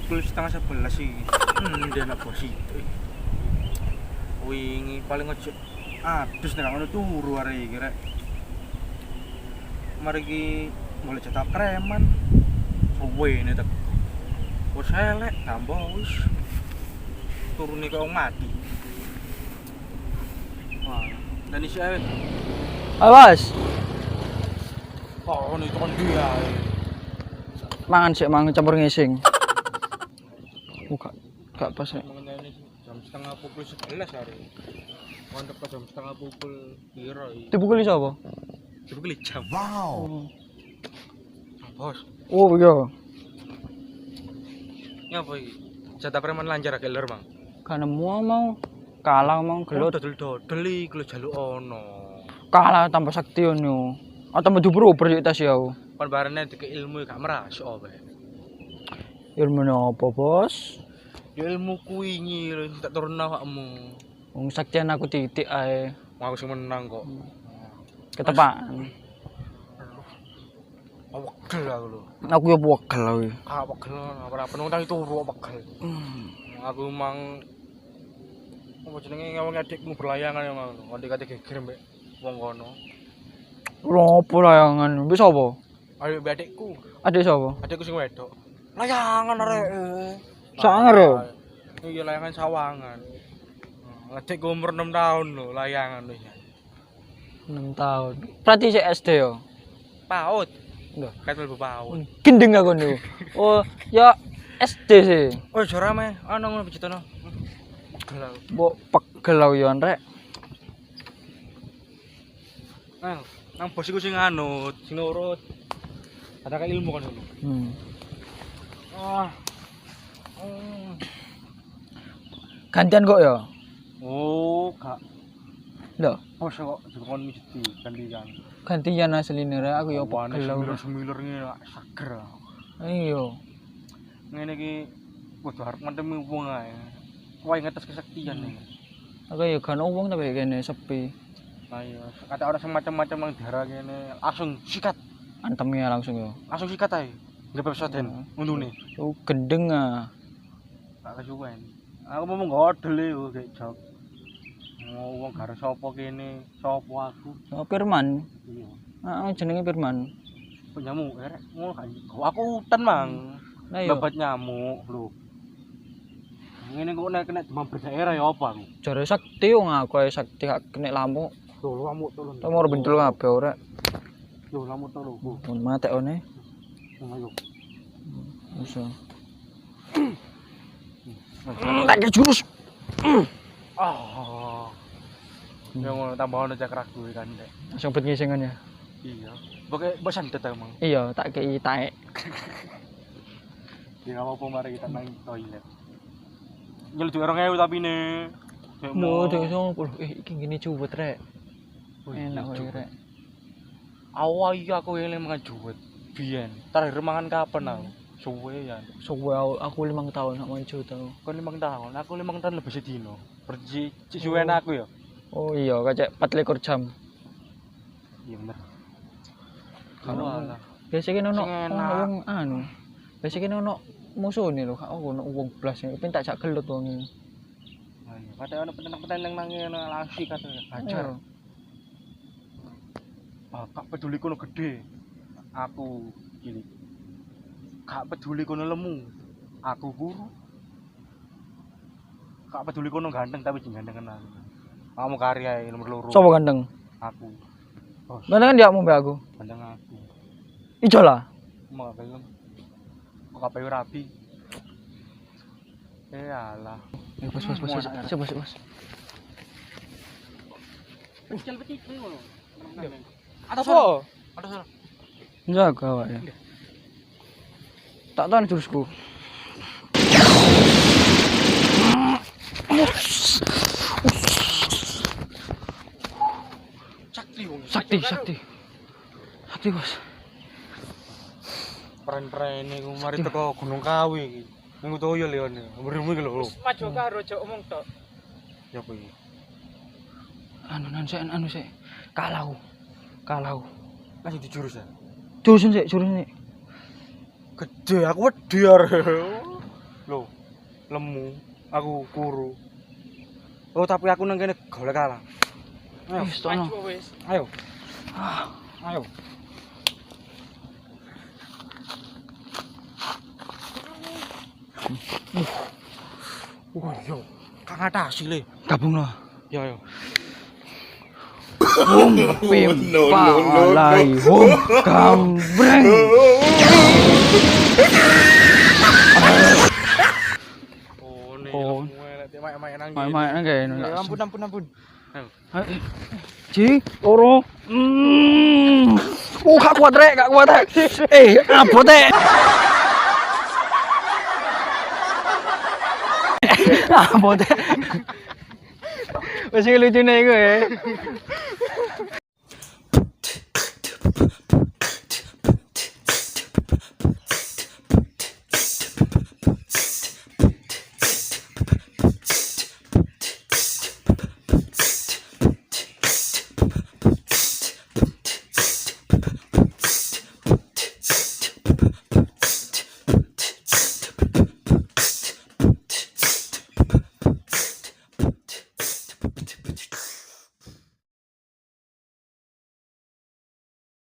pukul 10:30 sih. Dia nak bos itu. Wingi paling ojo adus nek ngono turu arek iki rek. Mari iki boleh cetak kreman. Suwe ne tek. Wes elek tambah wis. Turune kok mati. Wah, dan isi awet. Awas. Oh, itu kan dia. Mangan sik mangan campur ngising. Buka. Gak pas rek. Mengenai jam setengah pukul 11 hari. Mondok ke jam setengah pukul piro iki? Dipukuli sapa? Pukul jam. Wow. Bos, Oh iya. nyapa iki? Cetak preman lancar agak ler, Bang. Kan mau kalah mau gelut. Dodol-dodol iki lho jaluk ono. Kalah tambah sakti ono. Atau mau diuber sik tas ya. Kon barene dike ilmu gak merasuk bae. Ilmune apa, Bos? Ya ilmu kuwi lho tak turun awakmu. Wong saktian aku titik ae. Aku sing menang kok. Ketepaan. Wegel aku lho. Aku ya wegel kuwi. Ah wegel ora penuntang itu wegel. Aku mang apa jenenge ngawang adikmu berlayangan ya mang. Nganti-nganti geger mbek wong kono. Lopo layangan? Wis apa? Ayo mbek adikku. Adik sapa? Adikku sing wedok. Layangan arek. Sanger ya? Iya layangan sawangan. Adikku umur 6 tahun lho layangan lho. 6 tahun. Berarti sik SD ya? PAUD. Lho, Kat mlebu PAUD. gendeng aku niku. Oh, ya SD sih. Oh, jora meh ana ngono becitono. Pegel aku. Mbok pegel aku ya rek. Nang bos iku sing anut, sing nurut. Ada kayak ilmu kan dulu. Ah. Gantian kok ya? Oh, gak. Lho, Oh, kok kon mesti gantian. gantian asline rek aku ya pegel aku. Semilir ngene sager. Iya. Ngene iki kudu arep ngentemi wong ae. Wae ngetes kesaktian iki. Aku ya gak ono wong tapi kene sepi. Ayo, kata orang semacam-macam yang darah gini, langsung sikat, Antemnya langsung ya. langsung sikat aja, nggak episoden, untungnya. Oh, gendeng ah. Tak kesuwen. Aku mau ngodel yo kayak jok. Mau wong garis sopo kene, sopo aku. Oh, Firman. Iya. Heeh, jenenge Firman. Nyamuk, ngono kan. Aku hutan mang. Lah yo, Dapat nyamuk, lho. Ngene kok nek kena demam berdarah ya apa aku? jare sakti wong aku ae sakti gak kena lamuk. Lho, lamuk to lho. Tomor bentul kabeh ora. Lho, lamuk to lho. Mun mate one. Ayo. Iso. Tak ke jurus. Ah. Ya ngono tambah ono cakrak kuwi kan, Dek. Langsung bet ngisingan ya. Iya. Pokoke bosan tetep emang. Iya, tak kei taek. Ya apa mari kita nang toilet. Nyeluk 2000 tapi ne. Mo dek sopo? Iki ngene cuwet rek. Enak wae rek. Awal iki aku eling mangan juwet. Biyen. Terakhir mangan kapan aku? Suwe ya. Suwe aku 5 tahun sak mancu tau. Kon 5 tahun, aku 5 tahun lebih sedino. Pergi suwen aku ya. Oh iya, kacek 24 jam. Iya bener. Kalau Alah. biasanya ono Sing enak. wong anu. Biasanya ono musuhne lho, gak ono wong blas sing pengen tak jak gelut wong iki. Ayo, kadang ono peteng-peteng nang ngene langsung katanya. Hajar. Bapak peduli kono gede. Aku cilik. Gak peduli kono lemu. Aku guru. Gak peduli kono ganteng tapi sing ganteng kenal. Kamu karya nomor loro. Sopo ganteng? Aku. Bos, Ganteng kan dia mau mbak aku. ganteng aku. Ijo lah. Mau film. Kok KPU rapi. Alah. Bos. Bos. Kecil petit ngono. Atas apa? Atas. Jaga wae. Tak tahu jurusku. Sakti. Sakti, Bos. Peren-peren iku mari teko Gunung Kawi iki. Ning Toyo leone. Mrimu iki lho. Maju karo aja omong tok. Ya apa iki? Anu sik. Kalau. Masih di jurus ya. Jurusan sik. Gede aku wedi arek. Loh, lemu, aku kuru. Oh, tapi aku nang kene golek kalah. Ayo, Wis, tono. ayo. Ayo. Yo, kang atasi le. Gabung no. Yo yo. Palai, gambreng. Oh, nih. Oh. Main nang. Main-main nang kene. Ampun. Ji, loro. Gak kuat rek, gak kuat rek. Abot rek. Abot rek. Wis lucu nih gue.